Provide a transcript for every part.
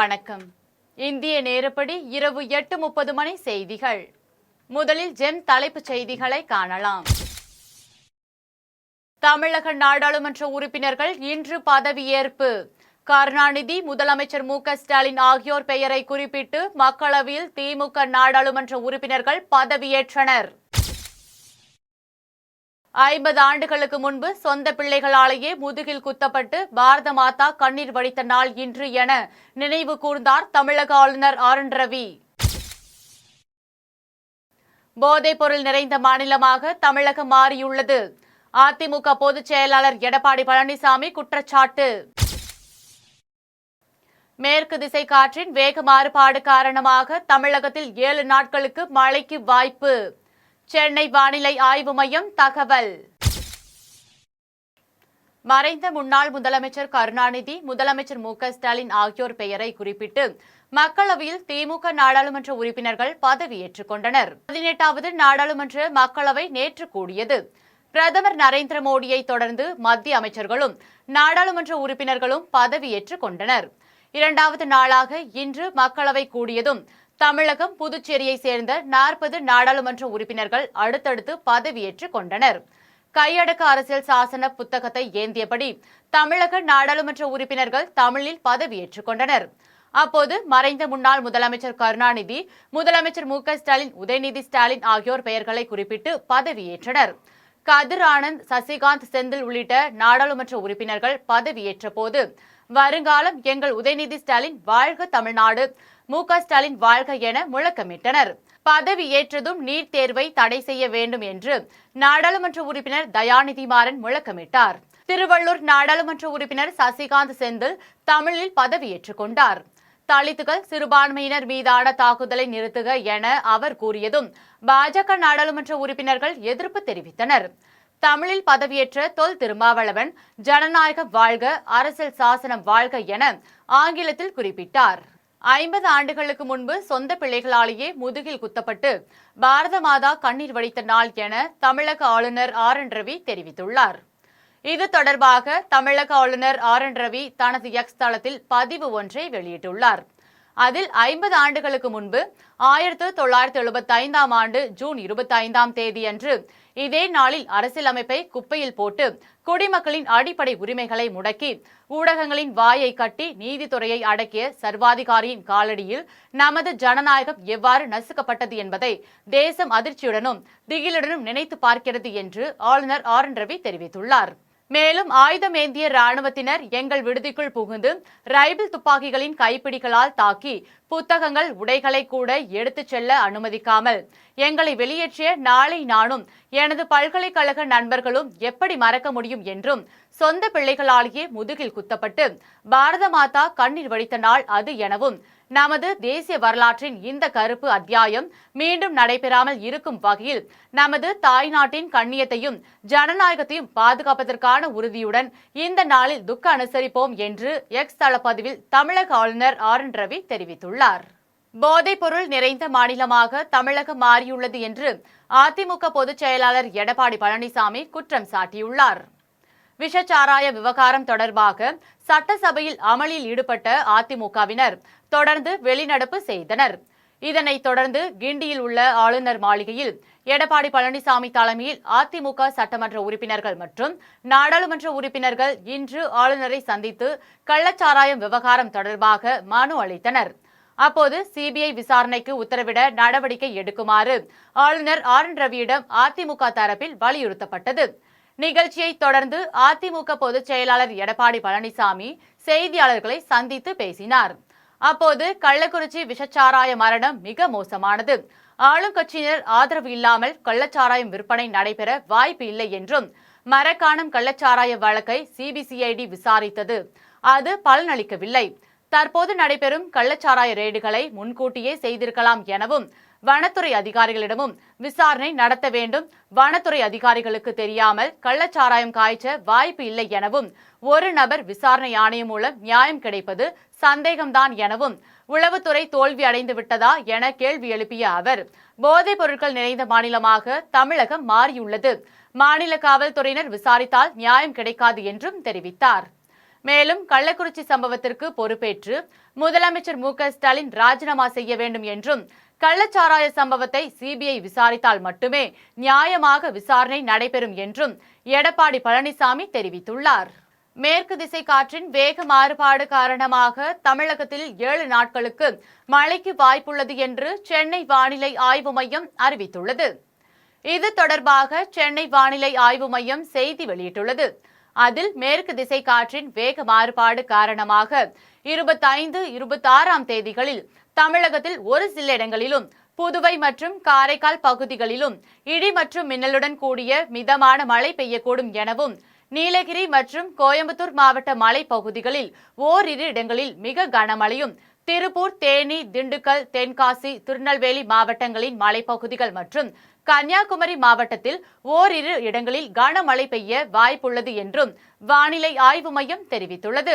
வணக்கம். இந்திய நேரப்படி இரவு 8:30 மணி செய்திகள். முதலில் ஜெம் தலைப்புச் செய்திகளை காணலாம். தமிழக நாடாளுமன்ற உறுப்பினர்கள் இன்று பதவியேற்பு. கருணாநிதி, முதலமைச்சர் மு.க.ஸ்டாலின் ஆகியோர் பெயரை குறிப்பிட்டு மக்களவையில் திமுக நாடாளுமன்ற உறுப்பினர்கள் பதவியேற்றனர். 50 ஆண்டுகளுக்கு முன்பு சொந்த பிள்ளைகளாலேயே முதுகில் குத்தப்பட்டு பாரத மாதா கண்ணீர் வடித்த நாள் இன்று என நினைவு கூர்ந்தார் தமிழக ஆளுநர் ஆர்.என். ரவி. போதைப் பொருள் நிறைந்த மாநிலமாக தமிழகம் மாறியுள்ளது. அதிமுக பொதுச் செயலாளர் எடப்பாடி பழனிசாமி குற்றச்சாட்டு. மேற்கு திசை காற்றின் வேக மாறுபாடு காரணமாக தமிழகத்தில் 7 நாட்களுக்கு மழைக்கு வாய்ப்பு. சென்னை வானிலை ஆய்வு மையம் தகவல். மறைந்த முன்னாள் முதலமைச்சர் கருணாநிதி, முதலமைச்சர் மு.க.ஸ்டாலின் ஆகியோர் பெயரை குறிப்பிட்டு மக்களவையில் திமுக நாடாளுமன்ற உறுப்பினர்கள் பதவியேற்றுக் கொண்டனர். 18வது நாடாளுமன்ற மக்களவை நேற்று கூடியது. பிரதமர் நரேந்திர மோடியை தொடர்ந்து மத்திய அமைச்சர்களும் நாடாளுமன்ற உறுப்பினர்களும் பதவியேற்றுக் கொண்டனர். 2வது நாளாக இன்று மக்களவை கூடியதும் தமிழகம், புதுச்சேரியை சேர்ந்த 40 நாடாளுமன்ற உறுப்பினர்கள் அடுத்தடுத்து பதவியேற்றுக் கொண்டனர். கையடக்க அரசியல் சாசன புத்தகத்தை ஏந்தியபடி தமிழக நாடாளுமன்ற உறுப்பினர்கள் தமிழில் பதவியேற்றுக் கொண்டனர். அப்போது மறைந்த முன்னாள் முதலமைச்சர் கருணாநிதி, முதலமைச்சர் மு.க.ஸ்டாலின், உதயநிதி ஸ்டாலின் ஆகியோர் பெயர்களை குறிப்பிட்டு பதவியேற்றனர். கதிர் ஆனந்த், சசிகாந்த், செந்தில் உள்ளிட்ட நாடாளுமன்ற உறுப்பினர்கள் பதவியேற்ற போது வருங்காலம் எங்கள் உதயநிதி ஸ்டாலின் வாழ்க, தமிழ்நாடு மு.க.ஸ்டாலின் வாழ்க என முழக்கமிட்டனர். பதவியேற்றதும் நீட் தேர்வை தடை செய்ய வேண்டும் என்று நாடாளுமன்ற உறுப்பினர் தயாநிதி மாறன் முழக்கமிட்டார். திருவள்ளூர் நாடாளுமன்ற உறுப்பினர் சசிகாந்த், செந்தில் தமிழில் பதவியேற்றுக் கொண்டார். தலித்துகள், சிறுபான்மையினர் மீதான தாக்குதலை நிறுத்துக என அவர் கூறியதும் பாஜக நாடாளுமன்ற உறுப்பினர்கள் எதிர்ப்பு தெரிவித்தனர். தமிழில் பதவியேற்ற தொல் திருமாவளவன் ஜனநாயக வாழ்க, அரசியல் சாசனம் வாழ்க என ஆங்கிலத்தில் குறிப்பிட்டார். 50 ஆண்டுகளுக்கு முன்பு சொந்த பிள்ளைகளாலேயே முதுகில் குத்தப்பட்டு பாரத மாதா கண்ணீர் வடித்த நாள் என தமிழக ஆளுநர் ஆர்.என். ரவி தெரிவித்துள்ளார். இது தொடர்பாக தமிழக ஆளுநர் ஆர்.என். ரவி தனது எக்ஸ் தளத்தில் பதிவு ஒன்றை வெளியிட்டுள்ளார். அதில் 50 ஆண்டுகளுக்கு முன்பு 1975ஆம் ஆண்டு ஜூன் 25ஆம் தேதியன்று இதே நாளில் அரசியலமைப்பை குப்பையில் போட்டு குடிமக்களின் அடிப்படை உரிமைகளை முடக்கி ஊடகங்களின் வாயை கட்டி நீதித்துறையை அடக்கிய சர்வாதிகாரியின் காலடியில் நமது ஜனநாயகம் எவ்வாறு நசுக்கப்பட்டது என்பதை தேசம் அதிர்ச்சியுடனும் திகிலுடனும் நினைத்து பார்க்கிறது என்று ஆளுநர் ஆர்.என். ரவி தெரிவித்துள்ளார். மேலும் ஆயுதம் ஏந்திய ராணுவத்தினர் எங்கள் விடுதிக்குள் புகுந்து ரைபிள் துப்பாக்கிகளின் கைப்பிடிகளால் தாக்கி புத்தகங்கள், உடைகளை கூட எடுத்துச் செல்ல அனுமதிக்காமல் எங்களை வெளியேற்றிய நாளை நானும் எனது பல்கலைக்கழக நண்பர்களும் எப்படி மறக்க முடியும் என்றும் சொந்த பிள்ளைகளாலேயே முதுகில் குத்தப்பட்டு பாரத மாதா கண்ணீர் வடித்த நாள் அது எனவும் நமது தேசிய வரலாற்றின் இந்த கருப்பு அத்தியாயம் மீண்டும் நடைபெறாமல் இருக்கும் வகையில் நமது தாய்நாட்டின் கண்ணியத்தையும் ஜனநாயகத்தையும் பாதுகாப்பதற்கான உறுதியுடன் இந்த நாளில் துக்க அனுசரிப்போம் என்று எக்ஸ் தளப்பதிவில் தமிழக ஆளுநர் ஆர்.என். ரவி தெரிவித்துள்ளார். போதைப் பொருள் நிறைந்த மாநிலமாக தமிழகம் மாறியுள்ளது என்று அதிமுக பொதுச் செயலாளர் எடப்பாடி பழனிசாமி குற்றம் சாட்டியுள்ளார். விஷச்சாராய விவகாரம் தொடர்பாக சட்டசபையில் அமளியில் ஈடுபட்ட அதிமுகவினர் தொடர்ந்து வெளிநடப்பு செய்தனர். இதனைத் தொடர்ந்து கிண்டியில் உள்ள ஆளுநர் மாளிகையில் எடப்பாடி பழனிசாமி தலைமையில் அதிமுக சட்டமன்ற உறுப்பினர்கள் மற்றும் நாடாளுமன்ற உறுப்பினர்கள் இன்று ஆளுநரை சந்தித்து கள்ளச்சாராயம் விவகாரம் தொடர்பாக மனு அளித்தனர். அப்போது சிபிஐ விசாரணைக்கு உத்தரவிட நடவடிக்கை எடுக்குமாறு ஆளுநர் ஆர்.என். ரவியிடம் அதிமுக தரப்பில் வலியுறுத்தப்பட்டது. நிகழ்ச்சியை தொடர்ந்து அதிமுக பொதுச் செயலாளர் எடப்பாடி பழனிசாமி செய்தியாளர்களை சந்தித்து பேசினார். அப்போது கள்ளக்குறிச்சி விஷச்சாராய மரணம் மிக மோசமானது. ஆளுங்கட்சியினர் ஆதரவு இல்லாமல் கள்ளச்சாராயம் விற்பனை நடைபெற வாய்ப்பு இல்லை என்றும் மரக்காணம் கள்ளச்சாராய வழக்கை சிபிசிஐடி விசாரித்தது. அது பலனளிக்கவில்லை. தற்போது நடைபெறும் கள்ளச்சாராய ரெய்டுகளை முன்கூட்டியே செய்திருக்கலாம் எனவும் வனத்துறை அதிகாரிகளிடமும் விசாரணை நடத்த வேண்டும். வனத்துறை அதிகாரிகளுக்கு தெரியாமல் கள்ளச்சாராயம் காய்ச்ச வாய்ப்பு இல்லை எனவும் ஒரு நபர் விசாரணை ஆணையம் மூலம் நியாயம் கிடைப்பது சந்தேகம்தான் எனவும் உளவுத்துறை தோல்வி அடைந்து விட்டதா என கேள்வி எழுப்பிய அவர், போதைப் பொருட்கள் நிறைந்த மாநிலமாக தமிழகம் மாறியுள்ளது. மாநில காவல்துறையினர் விசாரித்தால் நியாயம் கிடைக்காது என்றும் தெரிவித்தார். மேலும் கள்ளக்குறிச்சி சம்பவத்திற்கு பொறுப்பேற்று முதலமைச்சர் மு.க.ஸ்டாலின் ராஜினாமா செய்ய வேண்டும் என்றும், கள்ளச்சாராய சம்பவத்தை சிபிஐ விசாரித்தால் மட்டுமே நியாயமாக விசாரணை நடைபெறும் என்றும் எடப்பாடி பழனிசாமி தெரிவித்துள்ளார். மேற்கு திசை காற்றின் வேக மாறுபாடு காரணமாக தமிழகத்தில் 7 நாட்களுக்கு மழைக்கு வாய்ப்புள்ளது என்று சென்னை வானிலை ஆய்வு மையம் அறிவித்துள்ளது. இது தொடர்பாக சென்னை வானிலை ஆய்வு மையம் செய்தி வெளியிட்டுள்ளது. அதில் மேற்கு திசை காற்றின் வேக மாறுபாடு காரணமாக 25, 26ஆம் தேதிகளில் தமிழகத்தில் ஒரு சில இடங்களிலும், புதுவை மற்றும் காரைக்கால் பகுதிகளிலும் இடி மற்றும் மின்னலுடன் கூடிய மிதமான மழை பெய்யக்கூடும் எனவும், நீலகிரி மற்றும் கோயம்புத்தூர் மாவட்ட மலைப்பகுதிகளில் ஓரிரு இடங்களில் மிக கனமழையும், திருப்பூர், தேனி, திண்டுக்கல், தென்காசி, திருநெல்வேலி மாவட்டங்களின் மலைப்பகுதிகள் மற்றும் கன்னியாகுமரி மாவட்டத்தில் ஓரிரு இடங்களில் கனமழை பெய்ய வாய்ப்புள்ளது என்றும் வானிலை ஆய்வு மையம் தெரிவித்துள்ளது.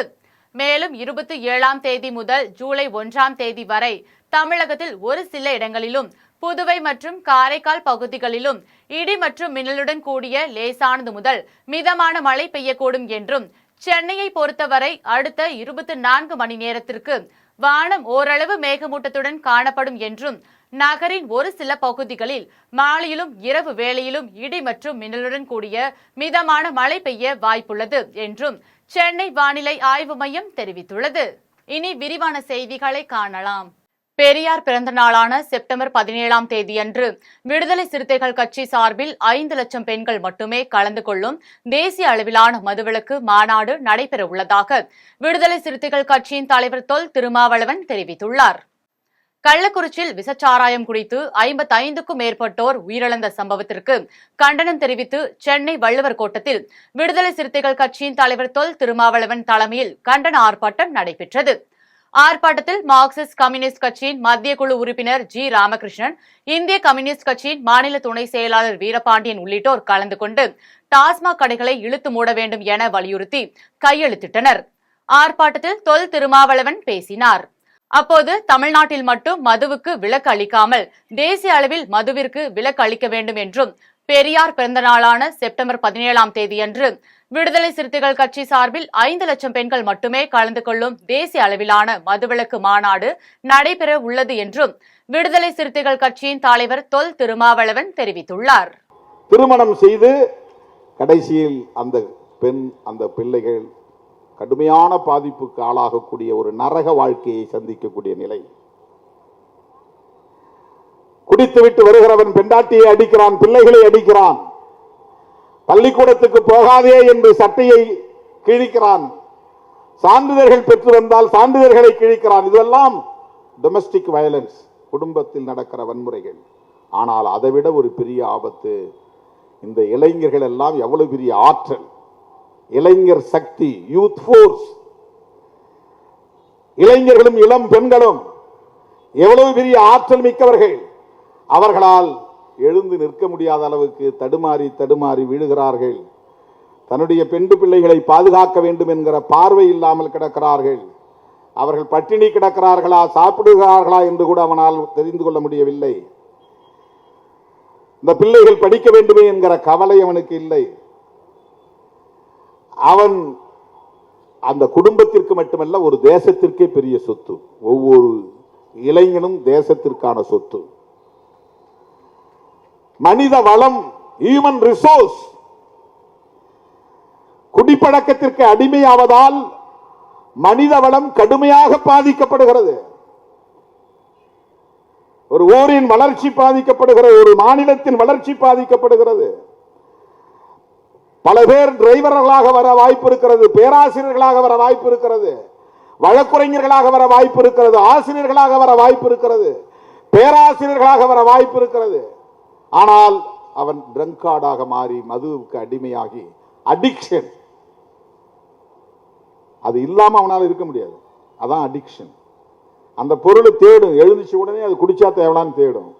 மேலும் 27ஆம் தேதி முதல் ஜூலை 1ஆம் தேதி வரை தமிழகத்தில் ஒரு சில இடங்களிலும், புதுவை மற்றும் காரைக்கால் பகுதிகளிலும் இடி மற்றும் மின்னலுடன் கூடிய லேசானது முதல் மிதமான மழை பெய்யக்கூடும் என்றும், சென்னையை பொறுத்தவரை அடுத்த 24 மணி நேரத்திற்கு வானம் ஓரளவு மேகமூட்டத்துடன் காணப்படும் என்றும், நகரின் ஒரு சில பகுதிகளில் மாலையிலும் இரவு வேளையிலும் இடி மற்றும் மின்னலுடன் கூடிய மிதமான மழை பெய்ய வாய்ப்புள்ளது என்றும் சென்னை வானிலை ஆய்வு மையம் தெரிவித்துள்ளது. இனி விரிவான செய்திகளை காணலாம். பெரியார் பிறந்த நாளான செப்டம்பர் 17ஆம் தேதியன்று விடுதலை சிறுத்தைகள் கட்சி சார்பில் 5 லட்சம் பெண்கள் மட்டுமே கலந்து கொள்ளும் தேசிய அளவிலான மதுவிலக்கு மாநாடு நடைபெற உள்ளதாக விடுதலை சிறுத்தைகள் கட்சியின் தலைவர் தொல் திருமாவளவன் தெரிவித்துள்ளார். கள்ளக்குறிச்சியில் விசச்சாராயம் குடித்து 55க்கும் மேற்பட்டோர் உயிரிழந்த சம்பவத்திற்கு கண்டனம் தெரிவித்து சென்னை வள்ளுவர் கோட்டத்தில் விடுதலை சிறுத்தைகள் கட்சியின் தலைவர் தொல் திருமாவளவன் தலைமையில் கண்டன ஆர்ப்பாட்டம் நடைபெற்றது. ஆர்ப்பாட்டத்தில் மார்க்சிஸ்ட் கம்யூனிஸ்ட் கட்சியின் மத்திய குழு உறுப்பினர் ஜி. ராமகிருஷ்ணன், இந்திய கம்யூனிஸ்ட் கட்சியின் மாநில துணை செயலாளர் வீரபாண்டியன் உள்ளிட்டோர் கலந்து கொண்டு டாஸ்மாக் கடைகளை இழுத்து மூட வேண்டும் என வலியுறுத்தி கையெழுத்திட்டனர். ஆர்ப்பாட்டத்தில் தொல் திருமாவளவன் பேசினார். அப்போது தமிழ்நாட்டில் மட்டும் மதுவுக்கு விலக்கு அளிக்காமல் தேசிய அளவில் மதுவிற்கு விலக்கு அளிக்க வேண்டும் என்றும், பெரியார் பிறந்த நாளான செப்டம்பர் 17ஆம் தேதியன்று விடுதலை சிறுத்தைகள் கட்சி சார்பில் 5 லட்சம் பெண்கள் மட்டுமே கலந்து கொள்ளும் தேசிய அளவிலான மதுவிலக்கு மாநாடு நடைபெற உள்ளது என்றும் விடுதலை சிறுத்தைகள் கட்சியின் தலைவர் தொல் திருமாவளவன் தெரிவித்துள்ளார். திருமணம் செய்து கடைசியில் அந்த பெண், அந்த பிள்ளைகள் கடுமையான பாதிப்புக்கு ஆளாகக்கூடிய ஒரு நரக வாழ்க்கையை சந்திக்கக்கூடிய நிலை. குடித்துவிட்டு வருகிறவன் பெண்டாட்டியை அடிக்கிறான், பிள்ளைகளை அடிக்கிறான், பள்ளிக்கூடத்துக்கு போகாதே என்று சட்டையை கிழிக்கிறான், சான்றிதழ்கள் பெற்று வந்தால் சான்றிதழ்களை கிழிக்கிறான். இதெல்லாம் டொமெஸ்டிக் வயலன்ஸ், குடும்பத்தில் நடக்கிற வன்முறைகள். ஆனால் அதைவிட ஒரு பெரிய ஆபத்து, இந்த இளைஞர்கள் எல்லாம் எவ்வளவு பெரிய ஆற்றல், இளைஞர் சக்தி, யூத் ஃபோர்ஸ், இளைஞர்களும் இளம் பெண்களும் எவ்வளவு பெரிய ஆற்றல் மிக்கவர்கள். அவர்களால் எழுந்து நிற்க முடியாத அளவுக்கு தடுமாறி தடுமாறி விழுகிறார்கள். தன்னுடைய பெண் பிள்ளைகளை பாதுகாக்க வேண்டும் என்கிற பார்வை இல்லாமல் கிடக்கிறார்கள். அவர்கள் பட்டினி கிடக்கிறார்களா, சாப்பிடுகிறார்களா என்று கூட அவனால் தெரிந்து கொள்ள முடியவில்லை. இந்த பிள்ளைகள் படிக்க வேண்டுமே என்கிற கவலை அவனுக்கு இல்லை. அவன் அந்த குடும்பத்திற்கு மட்டுமல்ல, ஒரு தேசத்திற்கே பெரிய சொத்து. ஒவ்வொரு இளைஞனும் தேசத்திற்கான சொத்து. மனித வளம், ஹியூமன் ரிசோர்ஸ். குடிப்பழக்கத்திற்கு அடிமையாவதால் மனித வளம் கடுமையாக பாதிக்கப்படுகிறது. ஒரு ஊரின் வளர்ச்சி பாதிக்கப்படுகிறது, ஒரு மாநிலத்தின் வளர்ச்சி பாதிக்கப்படுகிறது. பல பேர் டிரைவர்களாக வர வாய்ப்பு இருக்கிறது, பேராசிரியர்களாக வர வாய்ப்பு இருக்கிறது, வழக்குரைஞர்களாக வர வாய்ப்பு இருக்கிறது, ஆசிரியர்களாக வர வாய்ப்பு இருக்கிறது, பேராசிரியர்களாக வர வாய்ப்பு இருக்கிறது. ஆனால் அவன் ட்ரங்கார்டாக மாறி மதுவுக்கு அடிமையாகி, அடிக்ஷன், அது இல்லாம அவனால் இருக்க முடியாது. அதான் அடிக்ஷன். அந்த பொருளை தேடும், எழுந்துச்சு உடனே அது குடிச்சா தேவலான்னு தேடும்.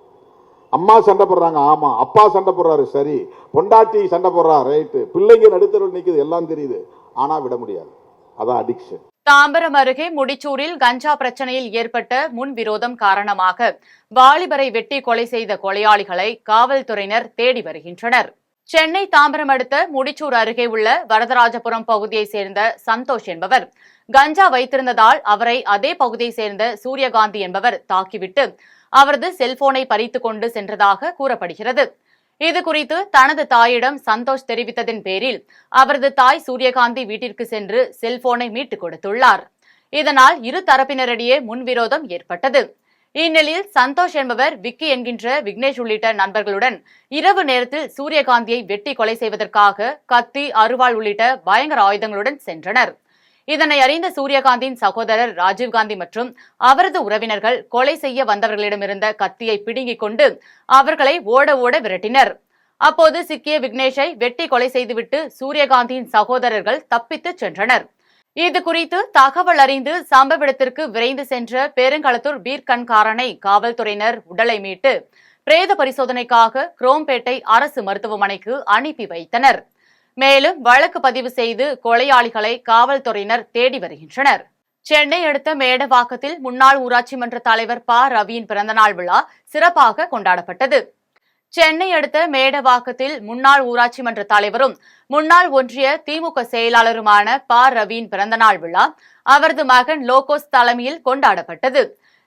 அம்மா சண்டை போடுறாங்க, ஆமா. அப்பா சண்டை போடுறாரு, சரி. பொண்டாட்டி சண்டை போடுறா, ரைட்டு. பிள்ளைங்க நடுத்தரவில் நிற்குது, எல்லாம் தெரியுது. ஆனா விட முடியாது. அதான் அடிக்ஷன். தாம்பரம் அருகே முடிச்சூரில் கஞ்சா பிரச்சனையில் ஏற்பட்ட முன்விரோதம் காரணமாக வாலிபரை வெட்டி கொலை செய்த கொலையாளிகளை காவல்துறையினர் தேடி வருகின்றனர். சென்னை தாம்பரம் அடுத்த முடிச்சூர் அருகே உள்ள வரதராஜபுரம் பகுதியைச் சேர்ந்த சந்தோஷ் என்பவர் கஞ்சா வைத்திருந்ததால் அவரை அதே பகுதியைச் சேர்ந்த சூரியகாந்தி என்பவர் தாக்கிவிட்டு அவரது செல்போனை பறித்துக் கொண்டு சென்றதாக கூறப்படுகிறது. இதுகுறித்து தனது தாயிடம் சந்தோஷ் தெரிவித்ததின் பேரில் அவரது தாய் சூரியகாந்தி வீட்டிற்கு சென்று செல்போனை மீட்டுக் கொடுத்துள்ளார். இதனால் இரு தரப்பினரிடையே முன்விரோதம் ஏற்பட்டது. இந்நிலையில் சந்தோஷ் என்பவர் விக்கி என்கின்ற விக்னேஷ் உள்ளிட்ட நண்பர்களுடன் இரவு நேரத்தில் சூரியகாந்தியை வெட்டி கொலை செய்வதற்காக கத்தி, அருவாள் உள்ளிட்ட பயங்கர ஆயுதங்களுடன் சென்றனர். இதனை அறிந்த சூரியகாந்தியின் சகோதரர் ராஜீவ்காந்தி மற்றும் அவரது உறவினர்கள் கொலை செய்ய வந்தவர்களிடமிருந்த கத்தியை பிடுங்கிக் கொண்டு அவர்களை ஓட ஓட விரட்டினர். அப்போது சிக்கிய விக்னேஷை வெட்டி கொலை செய்துவிட்டு சூரியகாந்தியின் சகோதரர்கள் தப்பித்து சென்றனர். இது குறித்து தகவல் அறிந்து சம்பவ இடத்திற்கு விரைந்து சென்ற பெருங்களத்தூர் பீர்கண்காரனை காவல்துறையினர் உடலை மீட்டு பிரேத பரிசோதனைக்காக குரோம்பேட்டை அரசு மருத்துவமனைக்கு அனுப்பி வைத்தனர். மேலும் வழக்கு பதிவு செய்து கொலையாளிகளை காவல்துறையினர் தேடி வருகின்றனர். சென்னை அடுத்த மேடவாக்கத்தில் முன்னாள் ஊராட்சி மன்ற தலைவர் ப. ரவியின் பிறந்தநாள் விழா சிறப்பாக கொண்டாடப்பட்டது. சென்னை அடுத்த மேடவாக்கத்தில் முன்னாள் ஊராட்சி மன்ற தலைவரும் முன்னாள் ஒன்றிய திமுக செயலாளருமான ப. ரவியின் பிறந்தநாள் விழா அவரது மகன் லோகோஸ் தலைமையில் கொண்டாடப்பட்டது.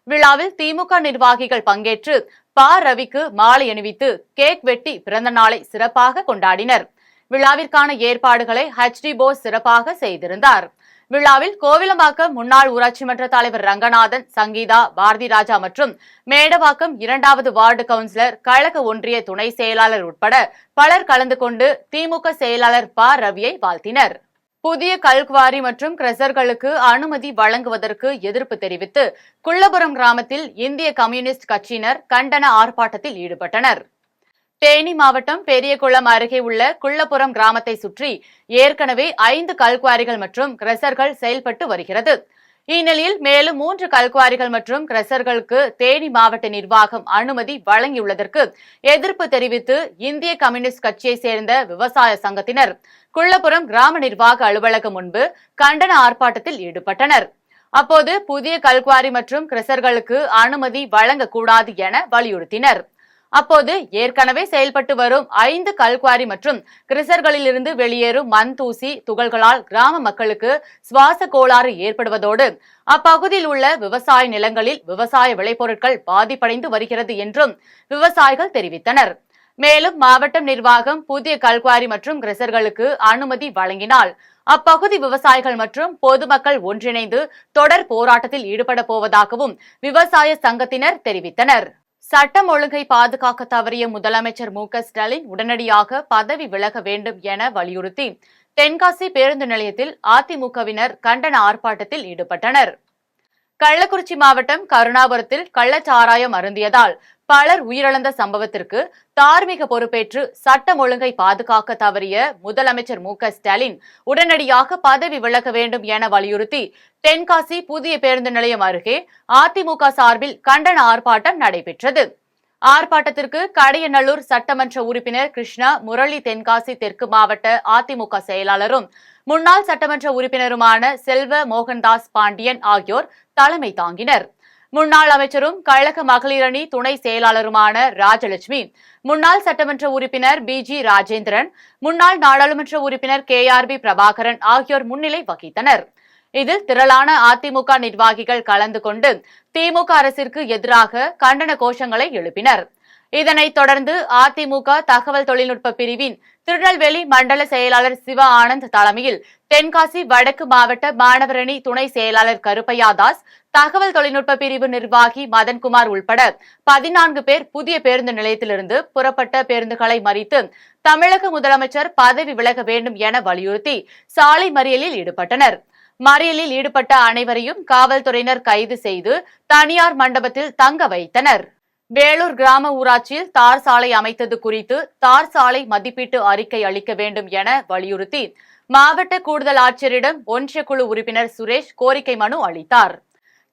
விழாவில் திமுக நிர்வாகிகள் பங்கேற்று ப. ரவிக்கு மாலை அணிவித்து கேக் வெட்டி பிறந்த நாளை சிறப்பாக கொண்டாடினர். விழாவிற்கான ஏற்பாடுகளை HD போஸ் சிறப்பாக செய்திருந்தார். விழாவில் கோவிலம்பாக்கம் முன்னாள் ஊராட்சி மன்ற தலைவர் ரங்கநாதன், சங்கீதா, பாரதி ராஜா மற்றும் மேடவாக்கம் 2வது வார்டு கவுன்சிலர், கழக ஒன்றிய துணை செயலாளர் உட்பட பலர் கலந்து கொண்டு திமுக செயலாளர் ப. ரவியை வாழ்த்தினர். புதிய கல்குவாரி மற்றும் கிரசர்களுக்கு அனுமதி வழங்குவதற்கு எதிர்ப்பு தெரிவித்து குள்ளபுரம் கிராமத்தில் இந்திய கம்யூனிஸ்ட் கட்சியினர் கண்டன ஆர்ப்பாட்டத்தில் ஈடுபட்டனர். தேனி மாவட்டம் பெரியகுளம் அருகே உள்ள குள்ளபுரம் கிராமத்தை சுற்றி ஏற்கனவே 5 கல்குவாரிகள் மற்றும் கிரசர்கள் செயல்பட்டு வருகிறது. இந்நிலையில் மேலும் 3 கல்குவாரிகள் மற்றும் கிரசர்களுக்கு தேனி மாவட்ட நிர்வாகம் அனுமதி வழங்கியுள்ளதற்கு எதிர்ப்பு தெரிவித்து இந்திய கம்யூனிஸ்ட் கட்சியை சேர்ந்த விவசாய சங்கத்தினர் குள்ளபுரம் கிராம நிர்வாக அலுவலகம் முன்பு கண்டன ஆர்ப்பாட்டத்தில் ஈடுபட்டனர். அப்போது புதிய கல்குவாரி மற்றும் கிரசர்களுக்கு அனுமதி வழங்கக்கூடாது என வலியுறுத்தினர். அப்போது ஏற்கனவே செயல்பட்டு வரும் 5 கல்குவாரி மற்றும் கிரசர்களிலிருந்து வெளியேறும் மண், தூசி, துகள்களால் கிராம மக்களுக்கு சுவாச கோளாறு ஏற்படுவதோடு அப்பகுதியில் உள்ள விவசாய நிலங்களில் விவசாய விளைபொருட்கள் பாதிப்படைந்து வருகிறது என்றும் விவசாயிகள் தெரிவித்தனர். மேலும் மாவட்டம் நிர்வாகம் புதிய கல்குவாரி மற்றும் கிரசர்களுக்கு அனுமதி வழங்கினால் அப்பகுதி விவசாயிகள் மற்றும் பொதுமக்கள் ஒன்றிணைந்து தொடர் போராட்டத்தில் ஈடுபட போவதாகவும் விவசாய சங்கத்தினர் தெரிவித்தனர். சட்டம் ஒழுங்கை பாதுகாக்க தவறிய முதலமைச்சர் மு.க. ஸ்டாலின் உடனடியாக பதவி விலக வேண்டும் என வலியுறுத்தி தென்காசி பேருந்து நிலையத்தில் அதிமுகவினர் கண்டன ஆர்ப்பாட்டத்தில் ஈடுபட்டனர். கள்ளக்குறிச்சி மாவட்டம் கருணாபுரத்தில் கள்ளச்சாராயம் அருந்தியதால் பலர் உயிரிழந்த சம்பவத்திற்கு தார்மீக பொறுப்பேற்று சட்டம் ஒழுங்கை பாதுகாக்க தவறிய முதலமைச்சர் மு.க. ஸ்டாலின் உடனடியாக பதவி விலக வேண்டும் என வலியுறுத்தி தென்காசி புதிய பேருந்து நிலையம் அருகே அதிமுக சார்பில் கண்டன ஆர்ப்பாட்டம் நடைபெற்றது. ஆர்ப்பாட்டத்திற்கு கடையநல்லூர் சட்டமன்ற உறுப்பினர் கிருஷ்ணா முரளி, தென்காசி தெற்கு மாவட்ட அதிமுக செயலாளரும் முன்னாள் சட்டமன்ற உறுப்பினருமான செல்வ மோகன்தாஸ் பாண்டியன் ஆகியோர் தலைமை தாங்கினர். முன்னாள் அமைச்சரும் கழக மகளிர் அணி துணை செயலாளருமான ராஜலட்சுமி, முன்னாள் சட்டமன்ற உறுப்பினர் BG ராஜேந்திரன், முன்னாள் நாடாளுமன்ற உறுப்பினர் KRB பிரபாகரன் ஆகியோர் முன்னிலை வகித்தனர். இதில் திரளான அதிமுக நிர்வாகிகள் கலந்து கொண்டு திமுக அரசிற்கு எதிராக கண்டன கோஷங்களை எழுப்பினர். இதனைத் தொடர்ந்து அதிமுக தகவல் தொழில்நுட்ப பிரிவின் திருநெல்வேலி மண்டல செயலாளர் சிவ ஆனந்த் தலைமையில் தென்காசி வடக்கு மாவட்ட மாணவரணி துணை செயலாளர் கருப்பையா தாஸ், தகவல் தொழில்நுட்ப பிரிவு நிர்வாகி மதன்குமார் உள்பட 14 பேர் புதிய பேருந்து நிலையத்திலிருந்து புறப்பட்ட பேருந்துகளை மறித்து தமிழக முதலமைச்சர் பதவி விலக வேண்டும் என வலியுறுத்தி சாலை மறியலில் ஈடுபட்டனர். மறியலில் ஈடுபட்ட அனைவரையும் காவல்துறையினர் கைது செய்து தனியார் மண்டபத்தில் தங்க வைத்தனர். வேலூர் கிராம ஊராட்சியில் தார் சாலை அமைத்தது குறித்து தார் சாலை மதிப்பீட்டு அறிக்கை அளிக்க வேண்டும் என வலியுறுத்தி மாவட்ட கூடுதல் ஆட்சியரிடம் ஒன்றிய குழு உறுப்பினர் சுரேஷ் கோரிக்கை மனு அளித்தார்.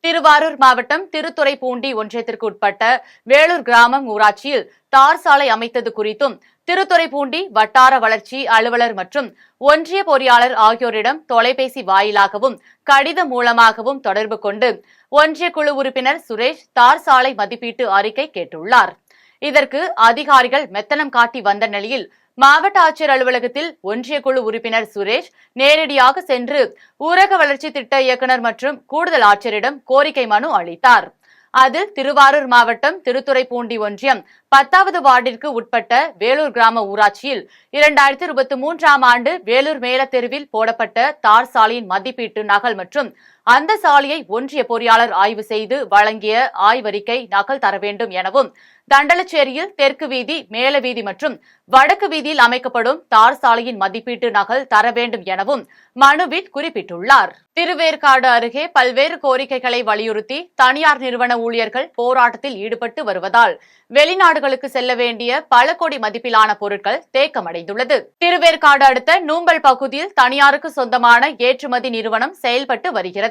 திருவாரூர் மாவட்டம் திருத்துறைப்பூண்டி ஒன்றியத்திற்கு உட்பட்ட வேலூர் கிராமம் ஊராட்சியில் தார் சாலை அமைத்தது குறித்தும் திருத்துறைப்பூண்டி வட்டார வளர்ச்சி அலுவலர் மற்றும் ஒன்றிய பொறியாளர் ஆகியோரிடம் தொலைபேசி வாயிலாகவும் கடிதம் மூலமாகவும் தொடர்பு கொண்டு ஒன்றிய குழு உறுப்பினர் சுரேஷ் தார் சாலை மதிப்பீட்டு அறிக்கை கேட்டுள்ளார். இதற்கு அதிகாரிகள் மெத்தனம் காட்டி வந்த நிலையில் மாவட்ட ஆட்சியர் அலுவலகத்தில் ஒன்றிய குழு உறுப்பினர் சுரேஷ் நேரடியாக சென்று ஊரக வளர்ச்சி திட்ட இயக்குநர் மற்றும் கூடுதல் ஆட்சியரிடம் கோரிக்கை மனு அளித்தார். அதில் திருவாரூர் மாவட்டம் திருத்துறைப்பூண்டி ஒன்றியம் 10வது வார்டிற்கு உட்பட்ட வேலூர் கிராம ஊராட்சியில் 2023ஆம் ஆண்டு வேலூர் மேலத்தெருவில் போடப்பட்ட தார் சாலையின் மதிப்பீட்டு நகல் மற்றும் அந்த சாலையை ஒன்றிய பொறியாளர் ஆய்வு செய்து வழங்கிய ஆய்வறிக்கை நகல் தர வேண்டும் எனவும், தண்டலச்சேரியில் தெற்கு வீதி, மேல வீதி மற்றும் வடக்கு வீதியில் அமைக்கப்படும் தார் சாலையின் மதிப்பீட்டு நகல் தர வேண்டும் எனவும் மனுவில் குறிப்பிட்டுள்ளார். திருவேற்காடு அருகே பல்வேறு கோரிக்கைகளை வலியுறுத்தி தனியார் நிறுவன ஊழியர்கள் போராட்டத்தில் ஈடுபட்டு வருவதால் வெளிநாடுகளுக்கு செல்ல வேண்டிய பல கோடி மதிப்பிலான பொருட்கள் தேக்கமடைந்துள்ளது. திருவேற்காடு அடுத்த நூம்பல் பகுதியில் தனியாருக்கு சொந்தமான ஏற்றுமதி நிறுவனம் செயல்பட்டு வருகிறது.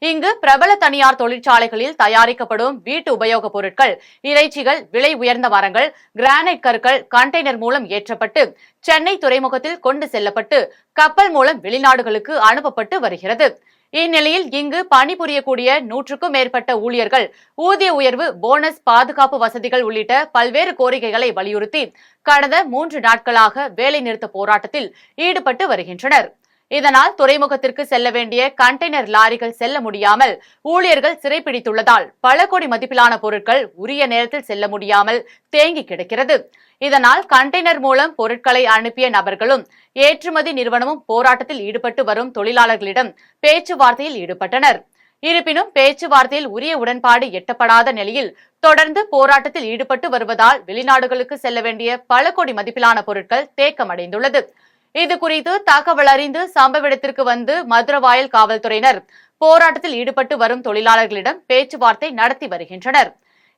இங்கு பிரபல தனியார் தொழிற்சாலைகளில் தயாரிக்கப்படும் வீட்டு உபயோகப் பொருட்கள், இறைச்சிகள், விலை உயர்ந்த மரங்கள், கிரானைட் கற்கள் கண்டெய்னர் மூலம் ஏற்றப்பட்டு சென்னை துறைமுகத்தில் கொண்டு செல்லப்பட்டு கப்பல் மூலம் வெளிநாடுகளுக்கு அனுப்பப்பட்டு வருகிறது. இந்நிலையில் இங்கு பணிபுரியக்கூடிய 100க்கும் மேற்பட்ட ஊழியர்கள் ஊதிய உயர்வு, போனஸ், பாதுகாப்பு வசதிகள் உள்ளிட்ட பல்வேறு கோரிக்கைகளை வலியுறுத்தி கடந்த 3 நாட்களாக வேலை நிறுத்த போராட்டத்தில் ஈடுபட்டு வருகின்றனர். இதனால் துறைமுகத்திற்கு செல்ல வேண்டிய கண்டெய்னர் லாரிகள் செல்ல முடியாமல் ஊழியர்கள் சிறைப்பிடித்துள்ளதால் பல கோடி மதிப்பிலான பொருட்கள் உரிய நேரத்தில் செல்ல முடியாமல் தேங்கி கிடக்கிறது. இதனால் கண்டெய்னர் மூலம் பொருட்களை அனுப்பிய நபர்களும் ஏற்றுமதி நிறுவனமும் போராட்டத்தில் ஈடுபட்டு வரும் தொழிலாளர்களிடம் பேச்சுவார்த்தையில் ஈடுபட்டனர். இருப்பினும் பேச்சுவார்த்தையில் உரிய உடன்பாடு எட்டப்படாத நிலையில் தொடர்ந்து போராட்டத்தில் ஈடுபட்டு வருவதால் வெளிநாடுகளுக்கு செல்ல வேண்டிய பல கோடி மதிப்பிலான பொருட்கள் தேக்கமடைந்துள்ளது. இது குறித்து தகவல் அறிந்து சம்பவ இடத்திற்கு வந்து மதுரவாயல் காவல்துறையினர் போராட்டத்தில் ஈடுபட்டு வரும் தொழிலாளர்களிடம் பேச்சுவார்த்தை நடத்தி வருகின்றனர்.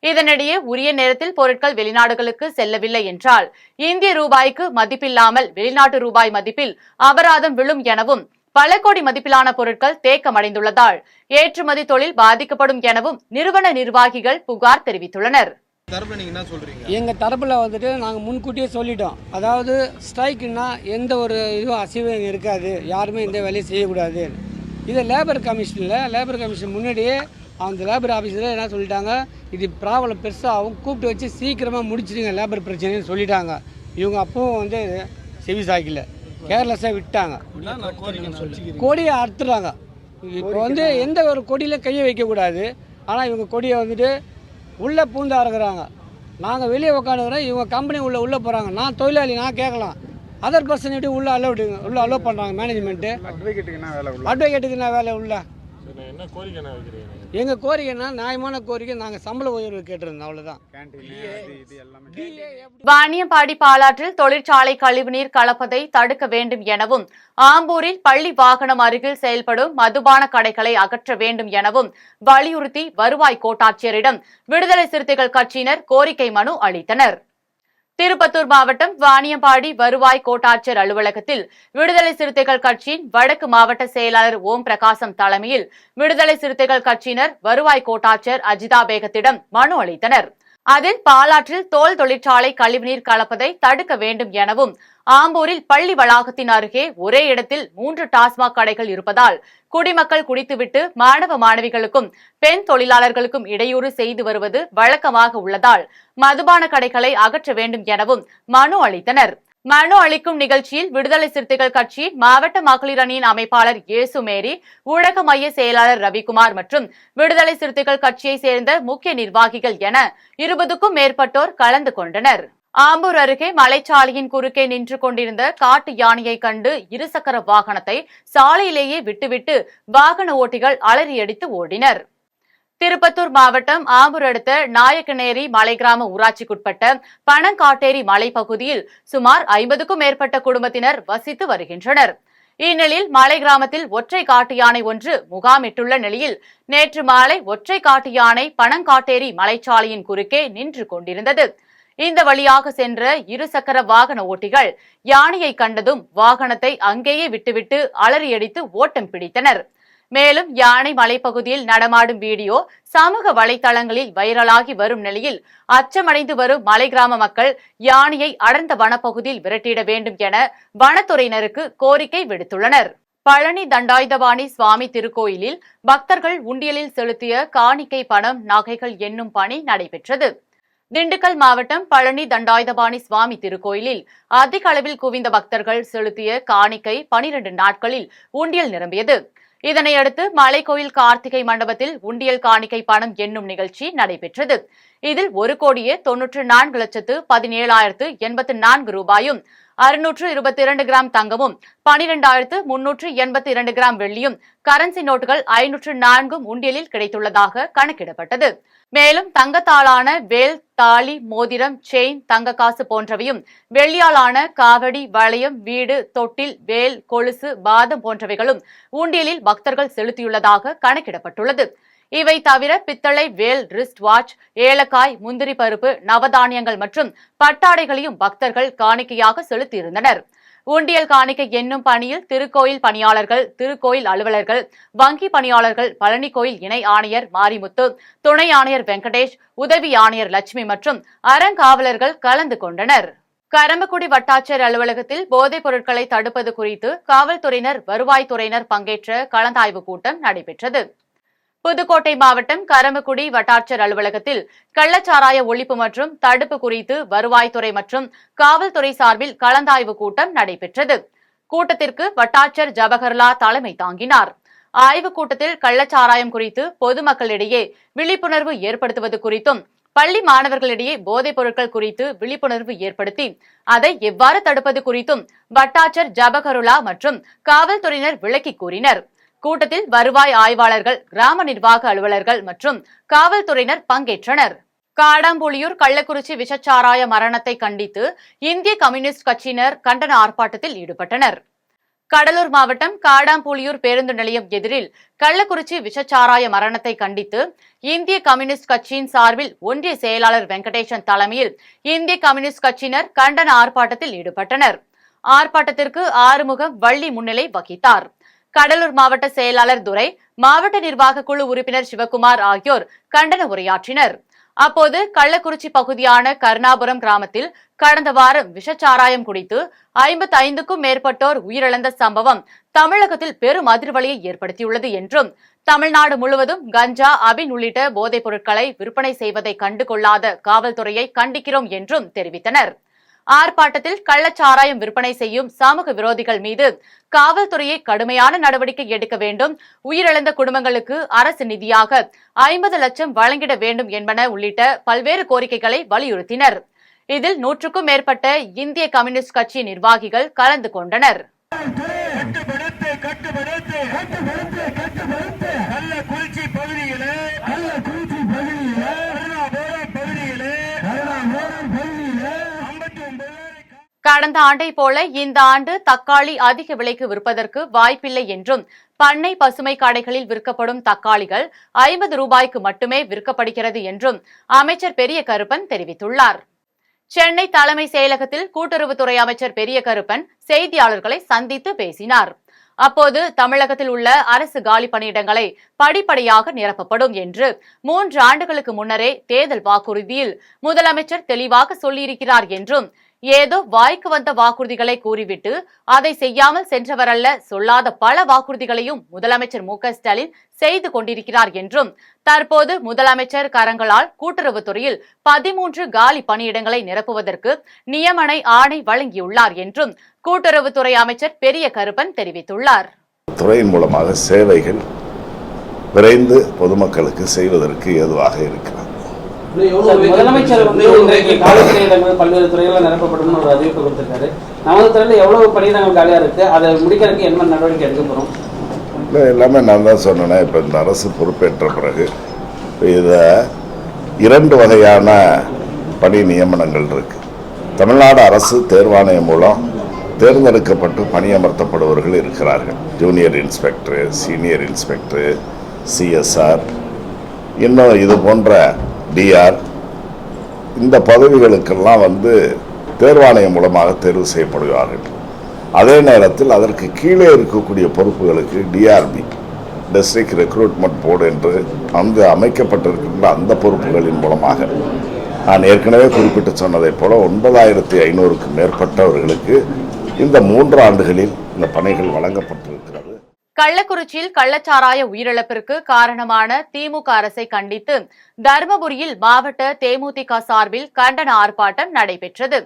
இதனிடையே உரிய நேரத்தில் பொருட்கள் வெளிநாடுகளுக்கு செல்லவில்லை என்றால் இந்திய ரூபாய்க்கு மதிப்பில்லாமல் வெளிநாட்டு ரூபாய் மதிப்பில் அபராதம் விழும் எனவும், பல கோடி மதிப்பிலான பொருட்கள் தேக்கமடைந்துள்ளதால் ஏற்றுமதி தொழில் பாதிக்கப்படும் எனவும் நிறுவன நிர்வாகிகள் புகார் தெரிவித்துள்ளனர். எங்கள் தரப்பில் வந்துட்டு நாங்கள் முன்கூட்டியே சொல்லிட்டோம். அதாவது ஸ்ட்ரைக்குன்னா எந்த ஒரு இதுவும் அசைவும் இருக்காது, யாருமே இந்த வேலையை செய்யக்கூடாது. இதை லேபர் கமிஷன் முன்னாடியே அந்த லேபர் ஆஃபீஸில் என்ன சொல்லிட்டாங்க, இது ப்ராப்ளம் பெருசாகவும் கூப்பிட்டு வச்சு சீக்கிரமாக முடிச்சிடுங்க லேபர் பிரச்சனைன்னு சொல்லிட்டாங்க. இவங்க அப்பவும் வந்து செவி சாய்க்கல, கேர்லெஸ்ஸாக விட்டாங்க. கொடியை அறுத்துறாங்க. இப்போ வந்து எந்த ஒரு கொடியில் கையை வைக்கக்கூடாது. ஆனால் இவங்க கொடியை வந்துட்டு உள்ளே பூந்தா இருக்கிறாங்க. நாங்கள் வெளியே உட்காந்துக்கிறோம், இவங்க கம்பெனி உள்ளே போகிறாங்க. நான் தொழிலாளி, நான் கேட்கலாம். அதர் பர்சன் எப்படி உள்ளே அலோவ் பண்ணுறாங்க மேனேஜ்மெண்ட்டு. அட்வொகேட்டுக்கு என்ன வேலை உள்ள? எங்கள் கோரிக்கைன்னா நியாயமான கோரிக்கை. நாங்கள் சம்பள உயர்வு கேட்டிருந்தோம், அவ்வளோதான். வாணியம்பாடி பாலாற்றில் தொழிற்சாலை கழிவுநீர் கலப்பதை தடுக்க வேண்டும் எனவும், ஆம்பூரில் பள்ளி வாகனம் அருகில் செயல்படும் மதுபான கடைகளை அகற்ற வேண்டும் எனவும் வலியுறுத்தி வருவாய் கோட்டாட்சியரிடம் விடுதலை சிறுத்தைகள் கட்சியினர் கோரிக்கை மனு அளித்தனர். திருப்பத்தூர் மாவட்டம் வாணியம்பாடி வருவாய் கோட்டாட்சியர் அலுவலகத்தில் விடுதலை சிறுத்தைகள் கட்சியின் வடக்கு மாவட்ட செயலாளர் ஓம் பிரகாசம் தலைமையில் விடுதலை சிறுத்தைகள் கட்சியினர் வருவாய் கோட்டாட்சியர் அஜிதா பேகத்திடம் மனு அளித்தனர். அதில் பாலாற்றில் தோல் தொழிற்சாலை கழிவுநீர் கலப்பதை தடுக்க வேண்டும் எனவும், ஆம்பூரில் பள்ளி வளாகத்தின் அருகே ஒரே இடத்தில் 3 டாஸ்மாக் கடைகள் இருப்பதால் குடிமக்கள் குடித்துவிட்டு மாணவ மாணவிகளுக்கும் பெண் தொழிலாளர்களுக்கும் இடையூறு செய்து வருவது வழக்கமாக உள்ளதால் மதுபான கடைகளை அகற்ற வேண்டும் எனவும் மனு அளித்தனர். மனு அளிக்கும் நிகழ்ச்சியில் விடுதலை சிறுத்தைகள் கட்சி மாவட்ட மகளிர் அணியின் அமைப்பாளர் இயேசுமேரி, ஊடக மைய செயலாளர் ரவிக்குமார் மற்றும் விடுதலை சிறுத்தைகள் கட்சியை சேர்ந்த முக்கிய நிர்வாகிகள் என 20க்கும் மேற்பட்டோர் கலந்து கொண்டனர். ஆம்பூர் அருகே மலைச்சாலையின் குறுக்கே நின்று கொண்டிருந்த காட்டு யானையை கண்டு இருசக்கர வாகனத்தை சாலையிலேயே விட்டுவிட்டு வாகன ஓட்டிகள் அலறியடித்து ஓடினர். திருப்பத்தூர் மாவட்டம் ஆம்பூர் அடுத்த நாயக்கநேரி மலை கிராம ஊராட்சிக்குட்பட்ட பனங்காட்டேரி மலைப்பகுதியில் சுமார் 50க்கும் மேற்பட்ட குடும்பத்தினர் வசித்து வருகின்றனர். இந்நிலையில் மலை கிராமத்தில் ஒற்றை காட்டு யானை ஒன்று முகாமிட்டுள்ள நிலையில் நேற்று மாலை ஒற்றை காட்டு யானை பனங்காட்டேரி மலைச்சாலையின் குறுக்கே நின்று கொண்டிருந்தது. இந்த வழியாக சென்ற இருசக்கர வாகன ஓட்டிகள் யானையை கண்டதும் வாகனத்தை அங்கேயே விட்டுவிட்டு அலறியடித்து ஓட்டம் பிடித்தனர். மேலும் யானை மலைப்பகுதியில் நடமாடும் வீடியோ சமூக வலைதளங்களில் வைரலாகி வரும் நிலையில் அச்சமடைந்து வரும் மலை கிராம மக்கள் யானையை அடர்ந்த வனப்பகுதியில் விரட்டிட வேண்டும் என வனத்துறையினருக்கு கோரிக்கை விடுத்துள்ளனர். பழனி தண்டாயுதபாணி சுவாமி திருக்கோயிலில் பக்தர்கள் உண்டியலில் செலுத்திய காணிக்கை பணம், நகைகள் எண்ணும் பணி நடைபெற்றது. திண்டுக்கல் மாவட்டம் பழனி தண்டாயுதபாணி சுவாமி திருக்கோயிலில் அதிக அளவில் குவிந்த பக்தர்கள் செலுத்திய காணிக்கை 12 நாட்களில் உண்டியல் நிரம்பியது. இதனையடுத்து மலைக்கோயில் கார்த்திகை மண்டபத்தில் உண்டியல் காணிக்கை பணம் எண்ணும் நிகழ்ச்சி நடைபெற்றது. இதில் 1,94,17,084 ரூபாயும் 622 கிராம் தங்கமும் 12,382 கிராம் வெள்ளியும் கரன்சி நோட்டுகள் 504 உண்டியலில் கிடைத்துள்ளதாக கணக்கிடப்பட்டது. மேலும் தங்கத்தாலான வேல், தாலி, மோதிரம், செயின், தங்க காசு போன்றவையும், வெள்ளியாலான காவடி, வளையம், வீடு, தொட்டில், வேல், கொலுசு, பாதம் போன்றவைகளும் உண்டியலில் பக்தர்கள் செலுத்தியுள்ளதாக கணக்கிடப்பட்டுள்ளது. இவை தவிர பித்தளை வேல், ரிஸ்ட் வாட்ச், ஏலக்காய், முந்திரி பருப்பு, நவதானியங்கள் மற்றும் பட்டாடைகளையும் பக்தர்கள் காணிக்கையாக செலுத்தியிருந்தனர். உண்டியல் காணிக்கை எண்ணும் பணியில் திருக்கோயில் பணியாளர்கள், திருக்கோயில் அலுவலர்கள், வங்கி பணியாளர்கள், பழனி கோயில் இணை ஆணையர் மாரிமுத்து, துணை ஆணையர் வெங்கடேஷ், உதவி ஆணையர் லட்சுமி மற்றும் அறங்காவலர்கள் கலந்து கொண்டனர். கரம்பக்குடி வட்டாட்சியர் அலுவலகத்தில் போதைப் பொருட்களை தடுப்பது குறித்து காவல்துறையினர், வருவாய்த்துறையினர் பங்கேற்ற கலந்தாய்வு கூட்டம் நடைபெற்றது. புதுக்கோட்டை மாவட்டம் கரம்பக்குடி வட்டாட்சியர் அலுவலகத்தில் கள்ளச்சாராய ஒழிப்பு மற்றும் தடுப்பு குறித்து வருவாய்த்துறை மற்றும் காவல்துறை சார்பில் கலந்தாய்வு கூட்டம் நடைபெற்றது. கூட்டத்திற்கு வட்டாட்சியர் ஜவஹர்லா தலைமை தாங்கினார். ஆய்வுக் கூட்டத்தில் கள்ளச்சாராயம் குறித்து பொதுமக்களிடையே விழிப்புணர்வு ஏற்படுத்துவது குறித்தும், பள்ளி மாணவர்களிடையே போதைப் பொருட்கள் குறித்து விழிப்புணர்வு ஏற்படுத்தி அதை எவ்வாறு தடுப்பது குறித்தும் வட்டாட்சியர் ஜவஹர்லா மற்றும் காவல்துறையினர் விளக்கி கூறினர். கூட்டத்தில் வருவாய் ஆய்வாளர்கள், கிராம நிர்வாக அலுவலர்கள் மற்றும் காவல்துறையினர் பங்கேற்றனர். காடாம்புலியூர் கள்ளக்குறிச்சி விஷச்சாராய மரணத்தை கண்டித்து இந்திய கம்யூனிஸ்ட் கட்சியினர் கண்டன ஆர்ப்பாட்டத்தில் ஈடுபட்டனர். கடலூர் மாவட்டம் காடாம்புலியூர் பேருந்து நிலையம் எதிரில் கள்ளக்குறிச்சி விஷச்சாராய மரணத்தை கண்டித்து இந்திய கம்யூனிஸ்ட் கட்சியின் சார்பில் ஒன்றிய செயலாளர் வெங்கடேசன் தலைமையில் இந்திய கம்யூனிஸ்ட் கட்சியினர் கண்டன ஆர்ப்பாட்டத்தில் ஈடுபட்டனர். ஆர்ப்பாட்டத்திற்கு ஆறுமுகம் வள்ளி முன்னிலை வகித்தார். கடலூர் மாவட்ட செயலாளர் துரை, மாவட்ட நிர்வாக குழு உறுப்பினர் சிவகுமார் ஆகியோர் கண்டன உரையாற்றினர். அப்போது கள்ளக்குறிச்சி பகுதியான கருணாபுரம் கிராமத்தில் கடந்த வாரம் விஷச்சாராயம் குடித்து 55க்கும் மேற்பட்டோர் உயிரிழந்த சம்பவம் தமிழகத்தில் பெரும் அதிர்வலையை ஏற்படுத்தியுள்ளது என்றும், தமிழ்நாடு முழுவதும் கஞ்சா, அபின் உள்ளிட்ட போதைப் பொருட்களை விற்பனை செய்வதை கண்டுகொள்ளாத காவல்துறையை கண்டிக்கிறோம் என்றும் தெரிவித்தனர். ஆர்ப்பாட்டத்தில் கள்ளச்சாராயம் விற்பனை செய்யும் சமூக விரோதிகள் மீது காவல்துறையை கடுமையான நடவடிக்கை எடுக்க வேண்டும், உயிரிழந்த குடும்பங்களுக்கு அரசு நிதியாக 50 லட்சம் வழங்கிட வேண்டும் என்பன உள்ளிட்ட பல்வேறு கோரிக்கைகளை வலியுறுத்தினர். இதில் 100க்கும் மேற்பட்ட இந்திய கம்யூனிஸ்ட் கட்சி நிர்வாகிகள் கலந்து கொண்டனர். கடந்த ஆண்டை போல இந்த ஆண்டு தக்காளி அதிக விலைக்கு விற்பதற்கு வாய்ப்பில்லை என்றும், பண்ணை பசுமை கடைகளில் விற்கப்படும் தக்காளிகள் 50 ரூபாய்க்கு மட்டுமே விற்கப்படுகிறது என்றும் அமைச்சர் பெரிய கருப்பன் தெரிவித்துள்ளார். சென்னை தலைமை செயலகத்தில் கூட்டுறவுத்துறை அமைச்சர் பெரிய கருப்பன் செய்தியாளர்களை சந்தித்து பேசினார். அப்போது தமிழகத்தில் உள்ள அரசு காலி பணியிடங்களை படிப்படியாக நிரப்பப்படும் என்று 3 ஆண்டுகளுக்கு முன்னரே தேர்தல் வாக்குறுதியில் முதலமைச்சர் தெளிவாக சொல்லியிருக்கிறார் என்றும், ஏதோ வாய்க்கு வந்த வாக்குறுதிகளை கூறிவிட்டு அதை செய்யாமல் சென்றவரல்ல, சொல்லாத பல வாக்குறுதிகளையும் முதலமைச்சர் மு.க.ஸ்டாலின் செய்து கொண்டிருக்கிறார் என்றும், தற்போது முதலமைச்சர் கரங்களால் கூட்டுறவுத்துறையில் 13 காலி பணியிடங்களை நிரப்புவதற்கு நியமன ஆணை வழங்கியுள்ளார் என்றும் கூட்டுறவுத்துறை அமைச்சர் பெரிய கருப்பன் தெரிவித்துள்ளார். துறையின் மூலமாக சேவைகள் விரைந்து பொதுமக்களுக்கு செய்வதற்கு ஏதுவாக இருக்கிறார். முதலமைச்சர் காலி பணியிடங்கள் பல்வேறு துறைகளில் நிரப்பப்படும் ஒரு அறிவிப்பு கொடுத்திருக்காரு. நமது துறையில் எவ்வளவு பணியிடங்கள் காலியா இருக்கு, அதை முடிக்கிறதுக்கு என்ன நடவடிக்கை எடுக்க போறோம்? இல்லை, எல்லாமே நான் தான் சொன்னேன். இப்போ இந்த அரசு பொறுப்பேற்ற பிறகு இதை 2 வகையான பணி நியமனங்கள் இருக்கு. தமிழ்நாடு அரசு தேர்வாணையம் மூலம் தேர்ந்தெடுக்கப்பட்டு பணியமர்த்தப்படுபவர்கள் இருக்கிறார்கள். Junior inspector, senior inspector, CSR, இன்னும் இது போன்ற டிஆர், இந்த பதவிகளுக்கெல்லாம் தேர்வாணையம் மூலமாக தேர்வு செய்யப்படுவார்கள். அதே நேரத்தில் அதற்கு கீழே இருக்கக்கூடிய பொறுப்புகளுக்கு டிஆர்பி, டிஸ்ட்ரிக்ட் ரெக்ரூட்மெண்ட் போர்டு என்று அங்கு அமைக்கப்பட்டிருக்கின்ற அந்த பொறுப்புகளின் மூலமாக நான் ஏற்கனவே குறிப்பிட்டு சொன்னதை போல 9500க்கும் மேற்பட்டவர்களுக்கு இந்த 3 ஆண்டுகளில் இந்த பணிகள் வழங்கப்பட்டிருக்கிறது. கள்ளக்குறிச்சியில் கள்ளச்சாராய உயிரிழப்பிற்கு காரணமான திமுக அரசை கண்டித்து தருமபுரியில் மாவட்ட தேமுதிக சார்பில் கண்டன ஆர்ப்பாட்டம் நடைபெற்றது.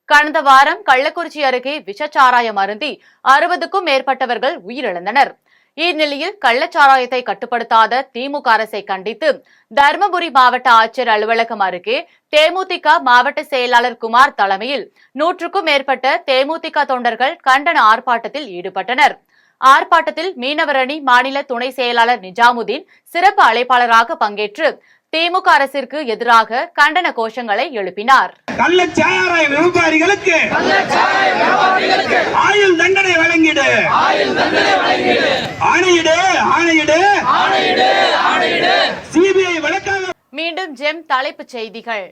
கடந்த வாரம் கள்ளக்குறிச்சி அருகே விஷச்சாராயம் அருந்தி 60க்கும் மேற்பட்டவர்கள் உயிரிழந்தனர். இந்நிலையில் கள்ளச்சாராயத்தை கட்டுப்படுத்தாத திமுக அரசை கண்டித்து தருமபுரி மாவட்ட ஆட்சியர் அலுவலகம் அருகே தேமுதிக மாவட்ட செயலாளர் குமார் தலைமையில் 100க்கும் மேற்பட்ட தேமுதிக தொண்டர்கள் கண்டன ஆர்ப்பாட்டத்தில் ஈடுபட்டனர். ஆர்ப்பாட்டத்தில் மீனவர் அணி மாநில துணை செயலாளர் நிஜாமுதீன் சிறப்பு அழைப்பாளராக பங்கேற்று திமுக அரசிற்கு எதிராக கண்டன கோஷங்களை எழுப்பினார். கள்ளச்சாராய வியாபாரிகளுக்கு ஆயுள் தண்டனை வழங்கிடு, ஆணையிடு, ஆணையிடு, சிபிஐ வழக்காக. மீண்டும் ஜெம் தலைப்புச் செய்திகள்.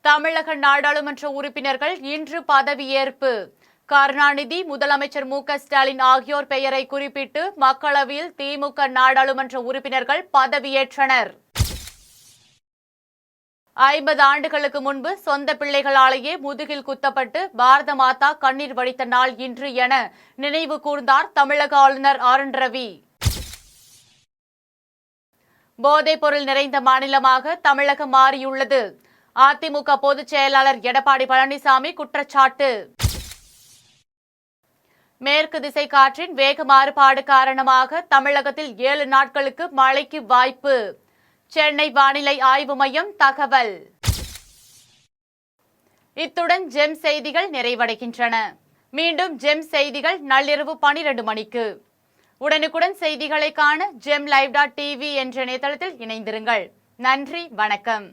தமிழக நாடாளுமன்ற உறுப்பினர்கள் இன்று பதவியேற்பு. கருணாநிதி, முதலமைச்சர் மு.க.ஸ்டாலின் ஆகியோர் பெயரை குறிப்பிட்டு மக்களவையில் திமுக நாடாளுமன்ற உறுப்பினர்கள் பதவியேற்றனர். 50 ஆண்டுகளுக்கு முன்பு சொந்த பிள்ளைகளாலேயே முதுகில் குத்தப்பட்டு பாரத மாதா கண்ணீர் வடித்த நாள் இன்று என நினைவு கூர்ந்தார் தமிழக ஆளுநர் ஆர்.என். ரவி. போதைப் பொருள் நிறைந்த மாநிலமாக தமிழகம் மாறியுள்ளது. அதிமுக பொதுச் செயலாளர் எடப்பாடி பழனிசாமி குற்றச்சாட்டு. மேற்கு திசை காற்றின் வேக மாறுபாடு காரணமாக தமிழகத்தில் 7 நாட்களுக்கு மழைக்கு வாய்ப்பு. சென்னை வானிலை ஆய்வு மையம் தகவல். இத்துடன் ஜெம் செய்திகள் நிறைவடைகின்றன. மீண்டும் ஜெம் செய்திகள் நள்ளிரவு 12 மணிக்கு. உடனுக்குடன் செய்திகளை காண GemLive.tv என்ற இணையதளத்தில் இணைந்திருங்கள். நன்றி, வணக்கம்.